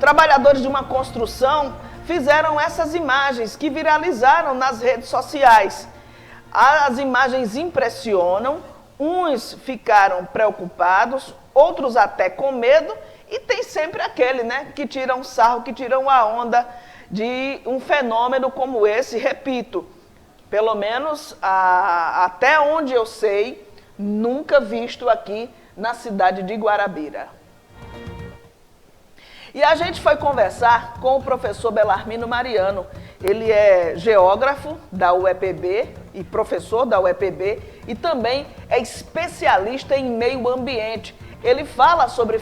Trabalhadores de uma construção fizeram essas imagens que viralizaram nas redes sociais. As imagens impressionam, uns ficaram preocupados, outros até com medo, e tem sempre aquele, né, que tiram sarro, que tiram a onda de um fenômeno como esse, repito, pelo menos até onde eu sei, nunca visto aqui na cidade de Guarabira. E a gente foi conversar com o professor Belarmino Mariano. Ele é geógrafo da UEPB e professor da UEPB e também é especialista em meio ambiente. Ele fala sobre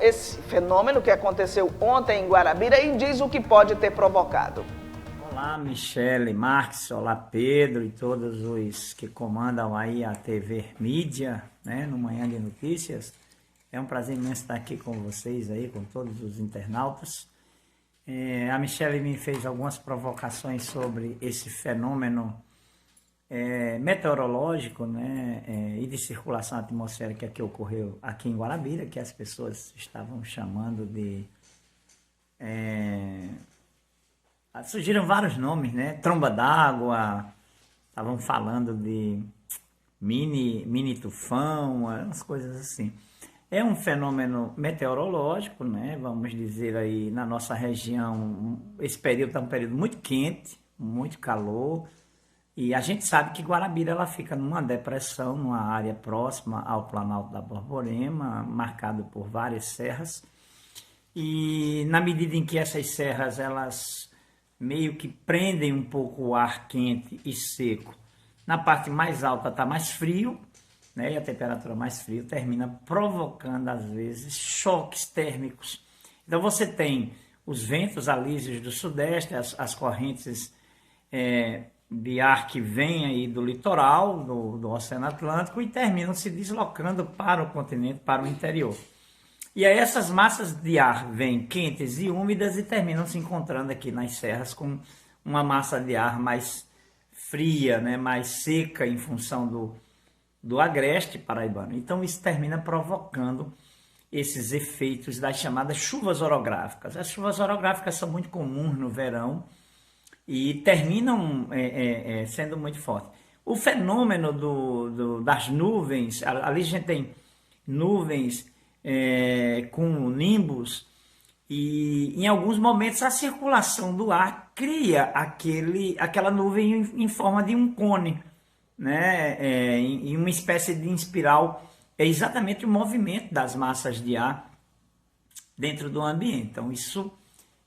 esse fenômeno que aconteceu ontem em Guarabira e diz o que pode ter provocado. Olá, Michele Marques, olá Pedro e todos os que comandam aí a TV Mídia, né, no Manhã de Notícias. É um prazer imenso estar aqui com vocês aí, com todos os internautas. A Michele me fez algumas provocações sobre esse fenômeno meteorológico, né, e de circulação atmosférica que ocorreu aqui em Guarabira, que as pessoas estavam chamando de... surgiram vários nomes, né? Tromba d'água, estavam falando de mini tufão, umas coisas assim. É um fenômeno meteorológico, né? Vamos dizer aí, na nossa região, esse período é um período muito quente, muito calor, e a gente sabe que Guarabira ela fica numa depressão, numa área próxima ao Planalto da Borborema, marcado por várias serras, e na medida em que essas serras, elas meio que prendem um pouco o ar quente e seco, na parte mais alta está mais frio, né, e a temperatura mais fria termina provocando, às vezes, choques térmicos. Então, você tem os ventos alísios do sudeste, as correntes de ar que vêm aí do litoral, do Oceano Atlântico, e terminam se deslocando para o continente, para o interior. E aí essas massas de ar vêm quentes e úmidas e terminam se encontrando aqui nas serras com uma massa de ar mais fria, né, mais seca em função do agreste paraibano. Então isso termina provocando esses efeitos das chamadas chuvas orográficas. As chuvas orográficas são muito comuns no verão e terminam sendo muito fortes. O fenômeno das nuvens, ali a gente tem nuvens com nimbos, e em alguns momentos a circulação do ar cria aquela nuvem em forma de um cone, né, em uma espécie de espiral. É exatamente o movimento das massas de ar dentro do ambiente. Então isso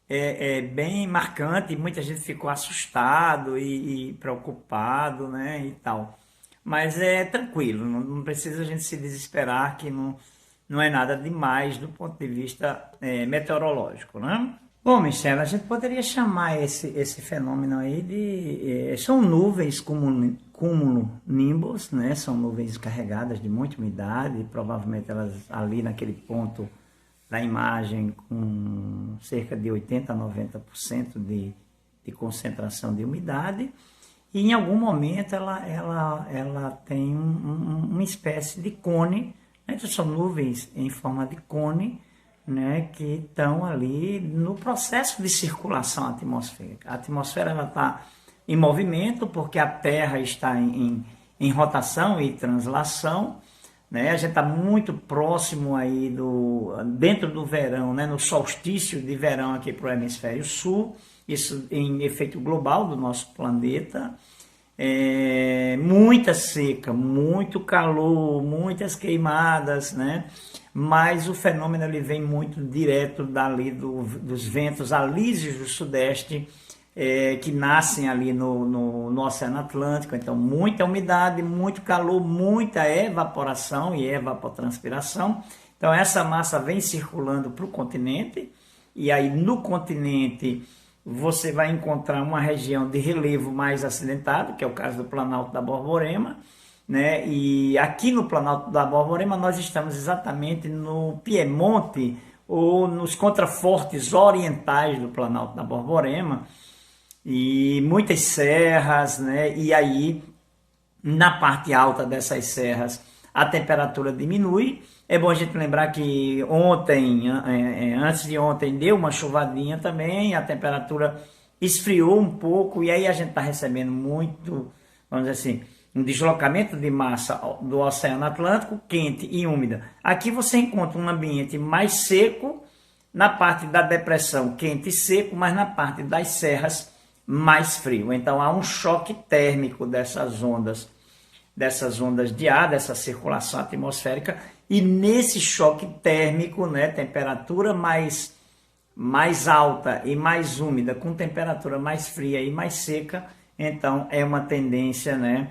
é bem marcante, muita gente ficou assustado e preocupado, né, e tal. Mas é tranquilo, não precisa a gente se desesperar, que não é nada demais do ponto de vista meteorológico, né? Bom, Michele, a gente poderia chamar esse fenômeno aí de... são nuvens cúmulo-nimbus, né? São nuvens carregadas de muita umidade, provavelmente elas ali naquele ponto da imagem com cerca de 80% a 90% de concentração de umidade, e em algum momento ela tem uma espécie de cone, né? Então, são nuvens em forma de cone, né, que estão ali no processo de circulação atmosférica. A atmosfera está em movimento porque a Terra está em rotação e translação, né? A gente está muito próximo aí dentro do verão, né, no solstício de verão aqui para o hemisfério sul, isso em efeito global do nosso planeta. Muita seca, muito calor, muitas queimadas, né? Mas o fenômeno ele vem muito direto dali dos ventos alísios do sudeste, que nascem ali no Oceano Atlântico. Então muita umidade, muito calor, muita evaporação e evapotranspiração. Então essa massa vem circulando para o continente, e aí no continente você vai encontrar uma região de relevo mais acidentado, que é o caso do Planalto da Borborema, né? E aqui no Planalto da Borborema nós estamos exatamente no Piemonte, ou nos contrafortes orientais do Planalto da Borborema, e muitas serras, né? E aí na parte alta dessas serras a temperatura diminui. É bom a gente lembrar que ontem, antes de ontem, deu uma chuvadinha também, a temperatura esfriou um pouco, e aí a gente está recebendo muito, vamos dizer assim, um deslocamento de massa do Oceano Atlântico, quente e úmida. Aqui você encontra um ambiente mais seco, na parte da depressão quente e seco, mas na parte das serras mais frio. Então há um choque térmico dessas ondas de ar, dessa circulação atmosférica, e nesse choque térmico, né, temperatura mais alta e mais úmida, com temperatura mais fria e mais seca, então é uma tendência, né,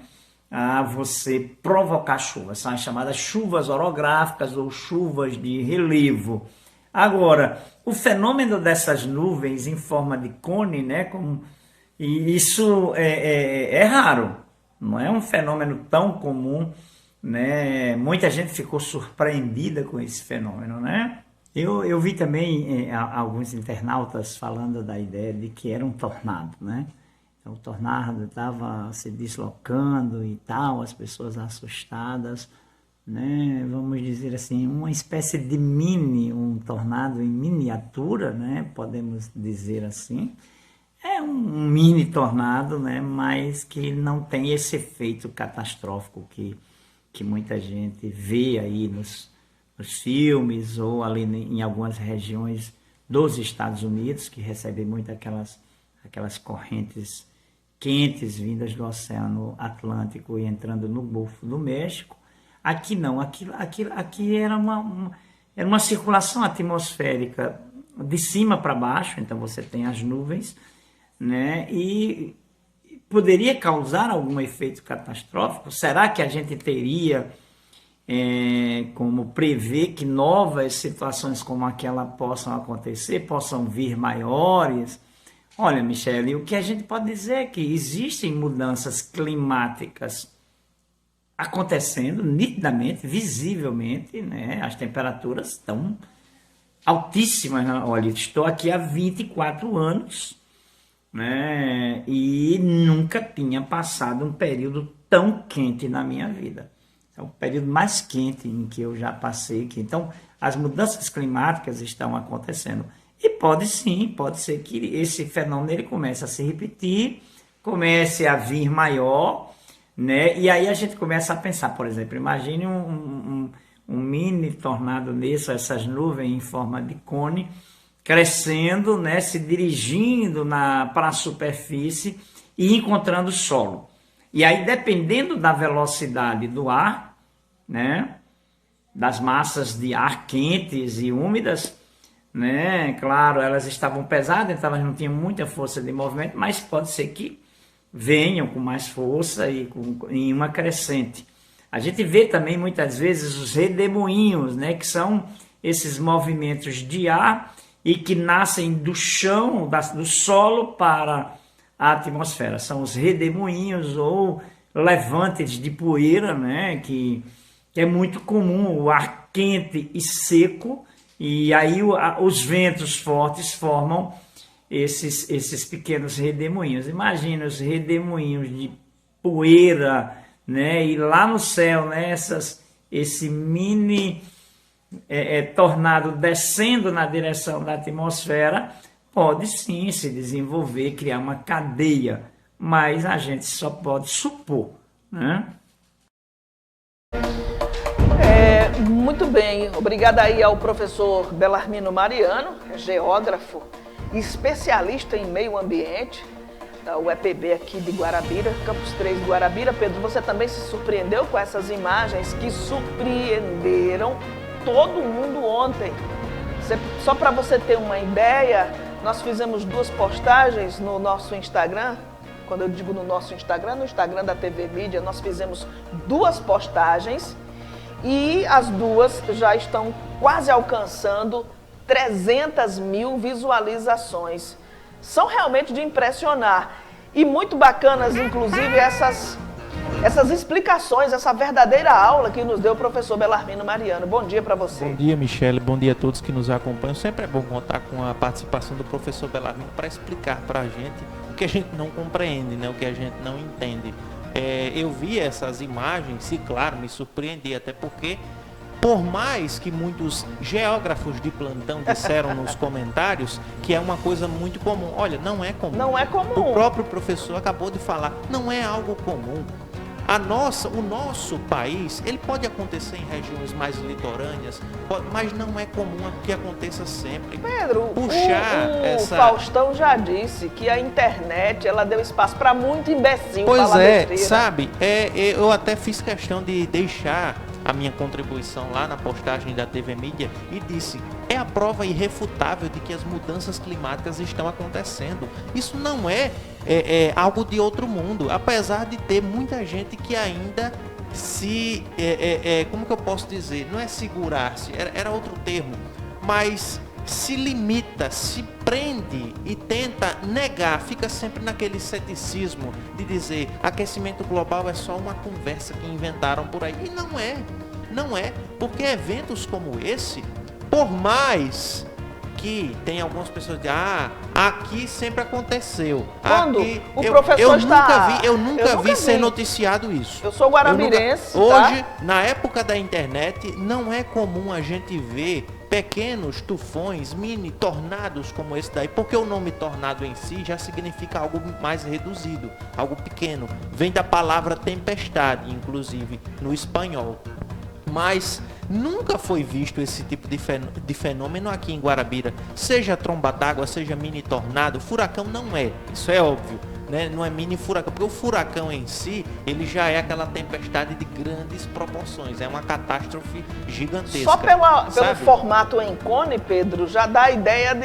a você provocar chuvas. São as chamadas chuvas orográficas ou chuvas de relevo. Agora, o fenômeno dessas nuvens em forma de cone, né, e isso é raro, não é um fenômeno tão comum, né? Muita gente ficou surpreendida com esse fenômeno, né? Eu vi também alguns internautas falando da ideia de que era um tornado, né? Então, o tornado estava se deslocando e tal, as pessoas assustadas, né? Vamos dizer assim, uma espécie de um tornado em miniatura, né? Podemos dizer assim. É um mini tornado, né? Mas que não tem esse efeito catastrófico que muita gente vê aí nos filmes ou ali em algumas regiões dos Estados Unidos, que recebem muito aquelas correntes quentes vindas do Oceano Atlântico e entrando no Golfo do México. Aqui não, aqui era uma circulação atmosférica de cima para baixo, então você tem as nuvens, né? E poderia causar algum efeito catastrófico? Será que a gente teria como prever que novas situações como aquela possam acontecer, possam vir maiores? Olha, Michele, o que a gente pode dizer é que existem mudanças climáticas acontecendo nitidamente, visivelmente, né? As temperaturas estão altíssimas. Olha, estou aqui há 24 anos, né? E nunca tinha passado um período tão quente na minha vida. É o período mais quente em que eu já passei aqui. Então, as mudanças climáticas estão acontecendo. E pode ser que esse fenômeno ele comece a se repetir, comece a vir maior, né? E aí a gente começa a pensar, por exemplo, imagine um mini tornado nisso, essas nuvens em forma de cone, crescendo, né, se dirigindo para a superfície e encontrando solo. E aí, dependendo da velocidade do ar, né, das massas de ar quentes e úmidas, né, claro, elas estavam pesadas, então elas não tinham muita força de movimento, mas pode ser que venham com mais força e em uma crescente. A gente vê também muitas vezes os redemoinhos, né, que são esses movimentos de ar e que nascem do chão, do solo para a atmosfera. São os redemoinhos ou levantes de poeira, né, que é muito comum, o ar quente e seco, e aí os ventos fortes formam esses pequenos redemoinhos. Imagina os redemoinhos de poeira, né, e lá no céu, né, esse mini tornado descendo na direção da atmosfera, pode sim se desenvolver, criar uma cadeia, mas a gente só pode supor, né? Muito bem, obrigada aí ao professor Belarmino Mariano, geógrafo e especialista em meio ambiente da UEPB aqui de Guarabira, Campus 3 de Guarabira. Pedro, você também se surpreendeu com essas imagens que surpreenderam todo mundo ontem. Só para você ter uma ideia, nós fizemos 2 postagens no nosso Instagram. Quando eu digo no nosso Instagram, no Instagram da TV Mídia, nós fizemos 2 postagens e as 2 já estão quase alcançando 300 mil visualizações. São realmente de impressionar e muito bacanas, inclusive, essas explicações, essa verdadeira aula que nos deu o professor Belarmino Mariano. Bom dia para você. Bom dia, Michele. Bom dia a todos que nos acompanham. Sempre é bom contar com a participação do professor Belarmino para explicar para a gente o que a gente não compreende, né? O que a gente não entende. eu vi essas imagens e, claro, me surpreendi, até porque, por mais que muitos geógrafos de plantão disseram nos comentários que é uma coisa muito comum. Olha, não é comum. Não é comum. O próprio professor acabou de falar, não é algo comum. O nosso país, ele pode acontecer em regiões mais litorâneas, mas não é comum que aconteça sempre. Pedro, Puxar o Faustão já disse que a internet, ela deu espaço para muito imbecil Pois falar é, besteira. sabe, eu até fiz questão de deixar a minha contribuição lá na postagem da TV Mídia e disse, é a prova irrefutável de que as mudanças climáticas estão acontecendo. Isso não é algo de outro mundo, apesar de ter muita gente que ainda como que eu posso dizer, não é segurar-se, era outro termo, mas se limita, se prende e tenta negar, fica sempre naquele ceticismo de dizer aquecimento global é só uma conversa que inventaram por aí. E não é, porque eventos como esse, por mais que tem algumas pessoas que aqui sempre aconteceu. Quando aqui, o professor eu nunca vi ser noticiado isso. Eu sou guaramirense. Hoje, na época da internet, não é comum a gente ver pequenos tufões, mini tornados como esse daí, porque o nome tornado em si já significa algo mais reduzido, algo pequeno. Vem da palavra tempestade, inclusive, no espanhol. Mas nunca foi visto esse tipo de fenômeno aqui em Guarabira. Seja tromba d'água, seja mini tornado, furacão não é, isso é óbvio. Né? Não é mini furacão, porque o furacão em si, ele já é aquela tempestade de grandes proporções, é uma catástrofe gigantesca. Só pelo formato em cone, Pedro, já dá a ideia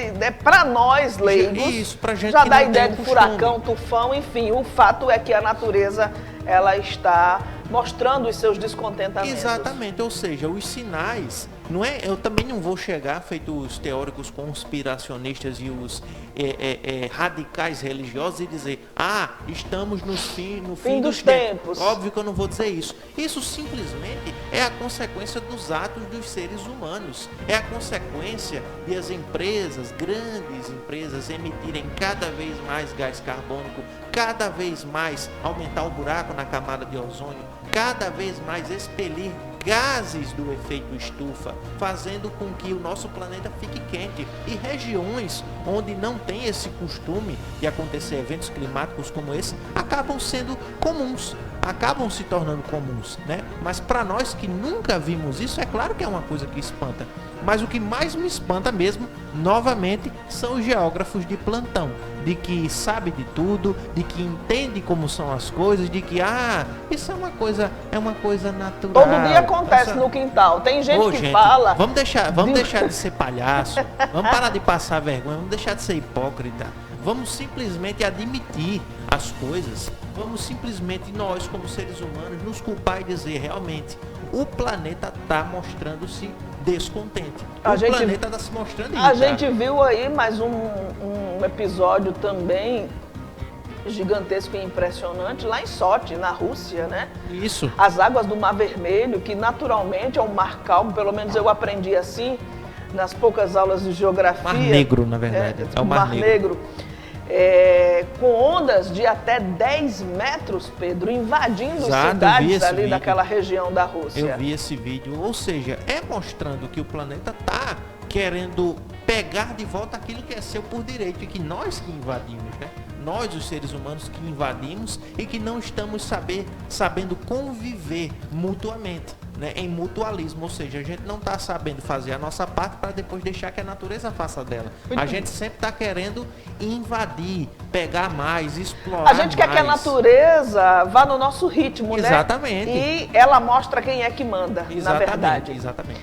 para nós leigos, isso, pra gente já que dá a não ideia tem de costume. furacão, tufão, enfim, o fato é que a natureza, ela está mostrando os seus descontentamentos. Exatamente, ou seja, os sinais, não é? Eu também não vou chegar, feito os teóricos conspiracionistas e os radicais religiosos, e dizer, estamos no fim dos tempos. Óbvio que eu não vou dizer isso. Isso simplesmente é a consequência dos atos dos seres humanos. É a consequência de as empresas, grandes empresas, emitirem cada vez mais gás carbônico, cada vez mais aumentar o buraco na camada de ozônio, cada vez mais expelir gases do efeito estufa, fazendo com que o nosso planeta fique quente. E regiões onde não tem esse costume de acontecer eventos climáticos como esse, acabam sendo comuns, acabam se tornando comuns, né? Mas para nós que nunca vimos isso, é claro que é uma coisa que espanta. Mas o que mais me espanta mesmo, novamente, são os geógrafos de plantão, de que sabe de tudo, de que entende como são as coisas, de que isso é uma coisa natural. Todo dia acontece no quintal. Tem gente fala. Vamos deixar de ser palhaço, vamos parar de passar vergonha, vamos deixar de ser hipócrita. Vamos simplesmente admitir as coisas. Vamos simplesmente nós, como seres humanos, nos culpar e dizer realmente o planeta está mostrando-se descontente. O planeta está se mostrando irritado. A gente viu aí mais um episódio também gigantesco e impressionante lá em Sochi, na Rússia, né? Isso. As águas do Mar Vermelho, que naturalmente é um mar calmo, pelo menos eu aprendi assim nas poucas aulas de geografia. Mar Negro, na verdade. É o Mar Negro. Com ondas de até 10 metros, Pedro, invadindo cidades ali daquela região da Rússia. Eu vi esse vídeo, ou seja, mostrando que o planeta está querendo pegar de volta aquilo que é seu por direito e que nós que invadimos, né? Nós, os seres humanos, que invadimos e que não estamos sabendo conviver mutuamente, né? Em mutualismo, ou seja, a gente não está sabendo fazer a nossa parte para depois deixar que a natureza faça dela. A gente sempre está querendo invadir, pegar mais, explorar. A gente quer que a natureza vá no nosso ritmo, né? Exatamente. E ela mostra quem é que manda, na verdade. Exatamente.